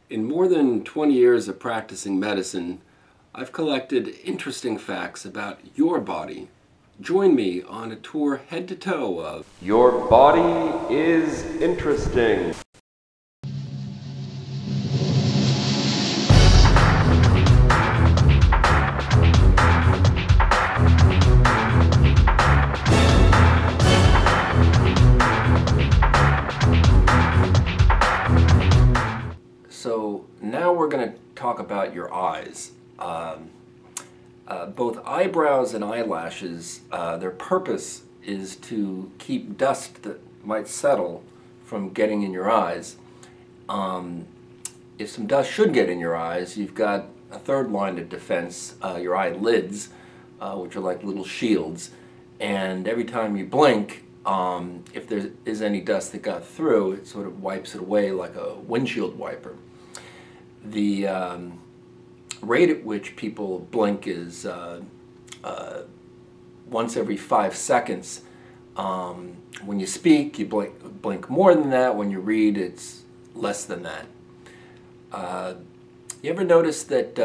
In more than 20 years of practicing medicine, I've collected interesting facts about your body. Join me on a tour head to toe of Your body is interesting. So now we're going to talk about your eyes. Both eyebrows and eyelashes, their purpose is to keep dust that might settle from getting in your eyes. If some dust should get in your eyes, you've got a third line of defense, your eyelids, which are like little shields. And every time you blink, if there is any dust that got through, it sort of wipes it away like a windshield wiper. The rate at which people blink is once every 5 seconds. When you speak, you blink more than that. When you read, it's less than that. You ever notice that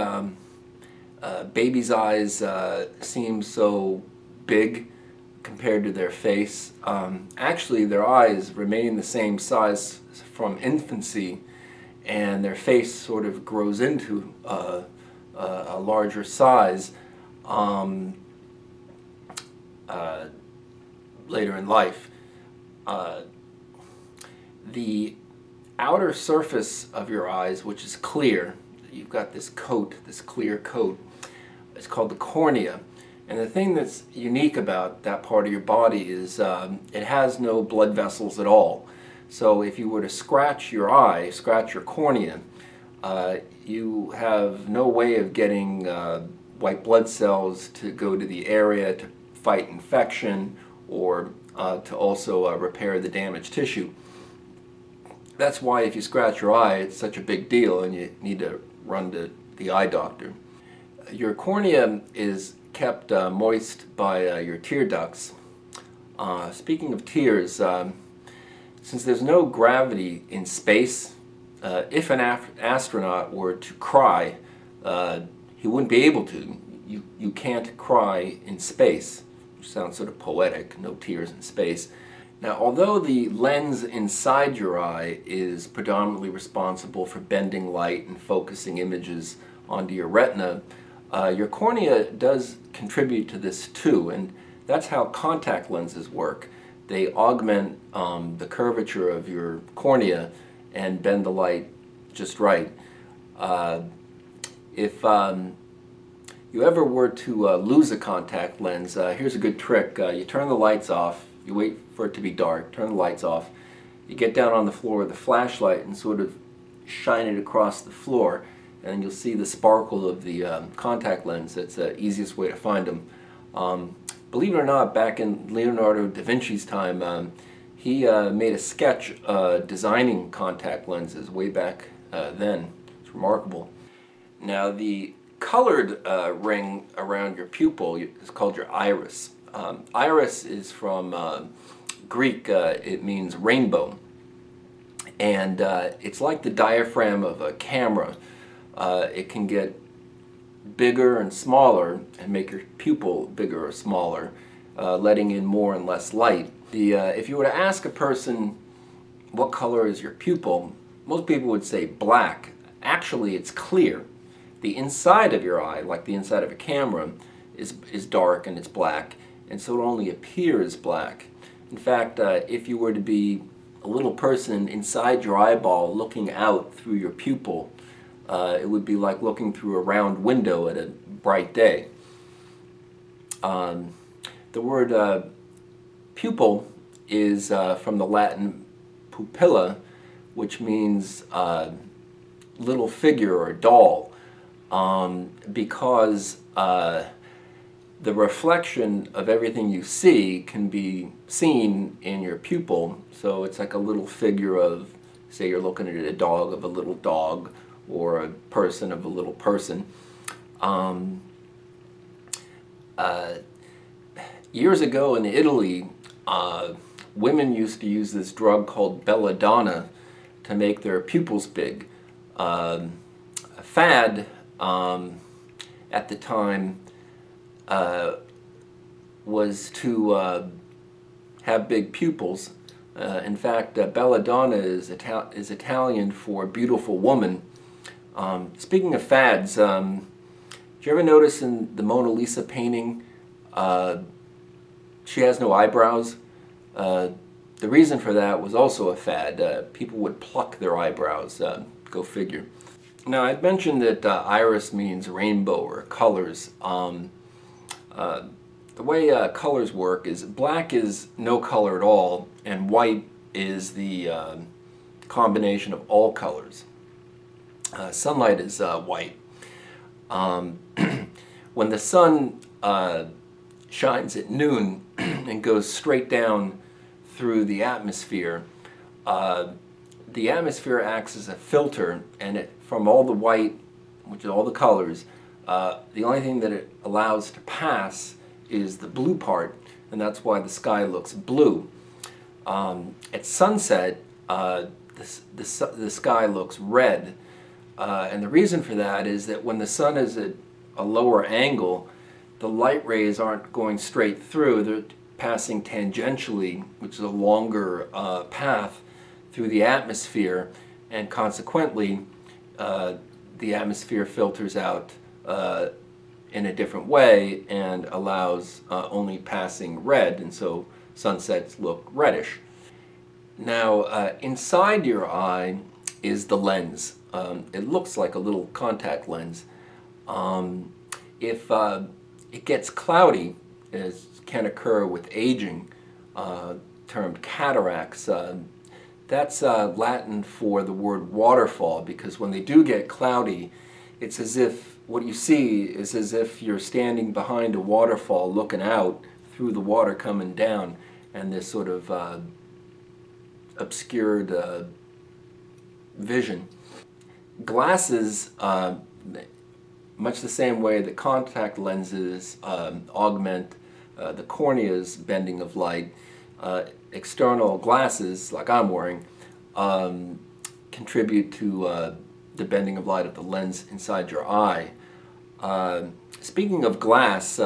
babies' eyes seem so big compared to their face? Actually, their eyes remain the same size from infancy, and their face sort of grows into a larger size later in life. The outer surface of your eyes, which is clear, you've got this coat, this clear coat, it's called the cornea. And the thing that's unique about that part of your body is it has no blood vessels at all. So if you were to scratch your eye, scratch your cornea, you have no way of getting white blood cells to go to the area to fight infection or to also repair the damaged tissue. That's why if you scratch your eye, it's such a big deal and you need to run to the eye doctor. Your cornea is kept moist by your tear ducts. Speaking of tears, since there's no gravity in space, if an astronaut were to cry, he wouldn't be able to. You can't cry in space, which sounds sort of poetic, no tears in space. Now, although the lens inside your eye is predominantly responsible for bending light and focusing images onto your retina, your cornea does contribute to this too, and that's how contact lenses work. They augment the curvature of your cornea and bend the light just right. If you ever were to lose a contact lens, here's a good trick. You turn the lights off, you wait for it to be dark, turn the lights off, you get down on the floor with a flashlight and sort of shine it across the floor, and you'll see the sparkle of the contact lens. That's the easiest way to find them. Believe it or not, back in Leonardo da Vinci's time, he made a sketch designing contact lenses way back then. It's remarkable. Now, the colored ring around your pupil is called your iris. Iris is from Greek. It means rainbow. And it's like the diaphragm of a camera. It can get bigger and smaller and make your pupil bigger or smaller, letting in more and less light. If you were to ask a person what color is your pupil, most people would say black. Actually, it's clear. The inside of your eye, like the inside of a camera, is dark and it's black, and so it only appears black. In fact, if you were to be a little person inside your eyeball looking out through your pupil, it would be like looking through a round window at a bright day. The word pupil is from the Latin pupilla, which means little figure or doll, because the reflection of everything you see can be seen in your pupil. So it's like a little figure of, say you're looking at a dog, of a little dog, or a person of a little person. Years ago in Italy, women used to use this drug called belladonna to make their pupils big. A fad at the time was to have big pupils. In fact, belladonna is Italian for beautiful woman. Speaking of fads, did you ever notice in the Mona Lisa painting she has no eyebrows? The reason for that was also a fad. People would pluck their eyebrows. Go figure. Now, I'd mentioned that iris means rainbow or colors. The way colors work is black is no color at all, and white is the combination of all colors. Sunlight is white. When the sun shines at noon and goes straight down through the atmosphere acts as a filter, and from all the white, which is all the colors, the only thing that it allows to pass is the blue part, and that's why the sky looks blue. At sunset, the sky looks red, and the reason for that is that when the sun is at a lower angle, the light rays aren't going straight through, they're passing tangentially, which is a longer path through the atmosphere, and consequently the atmosphere filters out in a different way and allows only passing red, and so sunsets look reddish. Now, inside your eye is the lens. It looks like a little contact lens. If it gets cloudy, as can occur with aging, termed cataracts, that's Latin for the word waterfall, because when they do get cloudy, it's as if what you see is as if you're standing behind a waterfall looking out through the water coming down, and this sort of obscured vision. Glasses, much the same way that contact lenses augment the cornea's bending of light, external glasses, like I'm wearing, contribute to the bending of light of the lens inside your eye. Speaking of glass,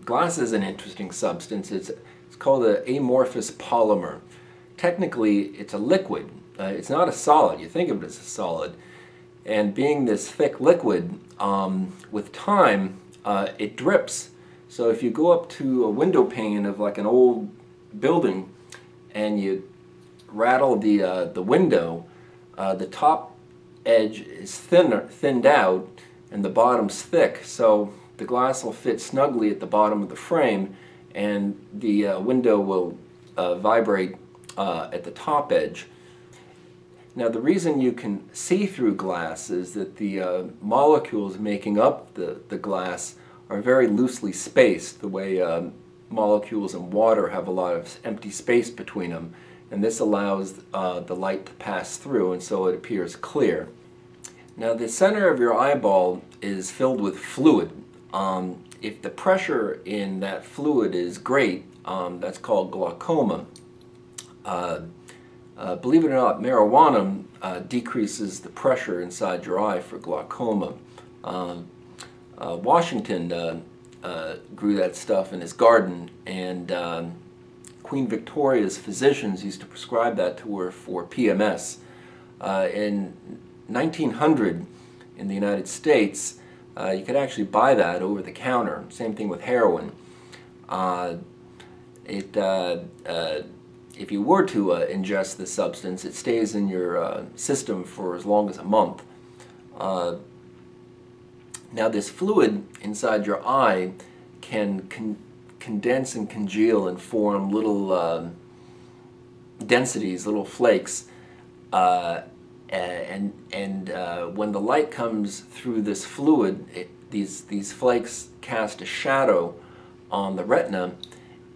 glass is an interesting substance. It's called an amorphous polymer. Technically, it's a liquid. It's not a solid. You think of it as a solid. And being this thick liquid, with time, it drips. So if you go up to a window pane of like an old building and you rattle the window, the top edge is thinned out and the bottom's thick, so the glass will fit snugly at the bottom of the frame, and the window will vibrate at the top edge. Now, the reason you can see through glass is that the molecules making up the glass are very loosely spaced, the way molecules in water have a lot of empty space between them, and this allows the light to pass through, and so it appears clear. Now, the center of your eyeball is filled with fluid. If the pressure in that fluid is great, that's called glaucoma. Believe it or not, marijuana decreases the pressure inside your eye for glaucoma. Washington grew that stuff in his garden, and Queen Victoria's physicians used to prescribe that to her for PMS. In 1900, in the United States, you could actually buy that over the counter. Same thing with heroin. If you were to ingest the substance, it stays in your system for as long as a month. Now, this fluid inside your eye can condense and congeal and form little densities, little flakes. And when the light comes through this fluid, these flakes cast a shadow on the retina,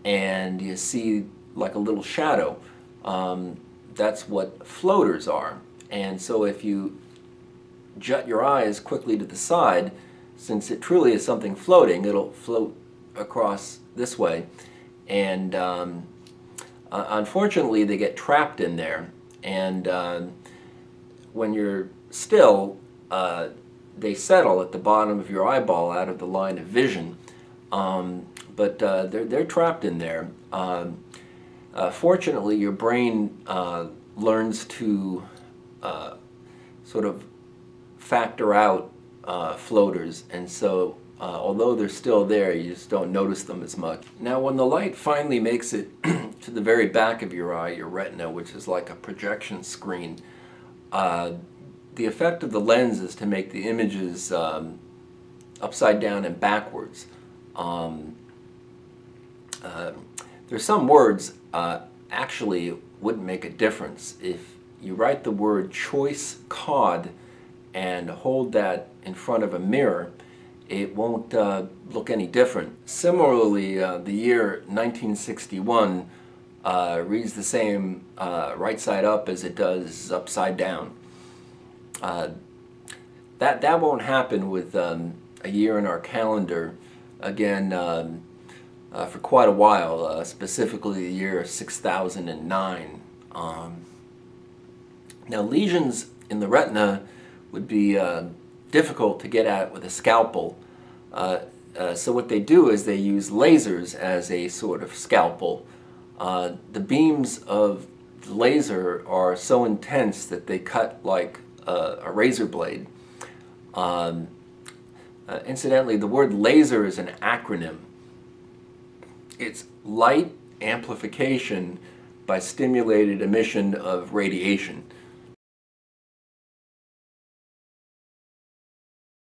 and you see like a little shadow. That's what floaters are. And so if you jut your eyes quickly to the side, since it truly is something floating, it'll float across this way. And unfortunately, they get trapped in there. And when you're still, they settle at the bottom of your eyeball out of the line of vision, but they're trapped in there. Fortunately, your brain learns to sort of factor out floaters, and so although they're still there, you just don't notice them as much. Now, when the light finally makes it to the very back of your eye, your retina, which is like a projection screen, the effect of the lens is to make the images upside down and backwards. There's some words actually wouldn't make a difference. If you write the word choice cod and hold that in front of a mirror, it won't look any different. Similarly, the year 1961 reads the same right side up as it does upside down. That won't happen with a year in our calendar again for quite a while, specifically the year 6009. Now, lesions in the retina would be difficult to get at with a scalpel. So what they do is they use lasers as a sort of scalpel. The beams of the laser are so intense that they cut like a razor blade. Incidentally, the word laser is an acronym. It's light amplification by stimulated emission of radiation.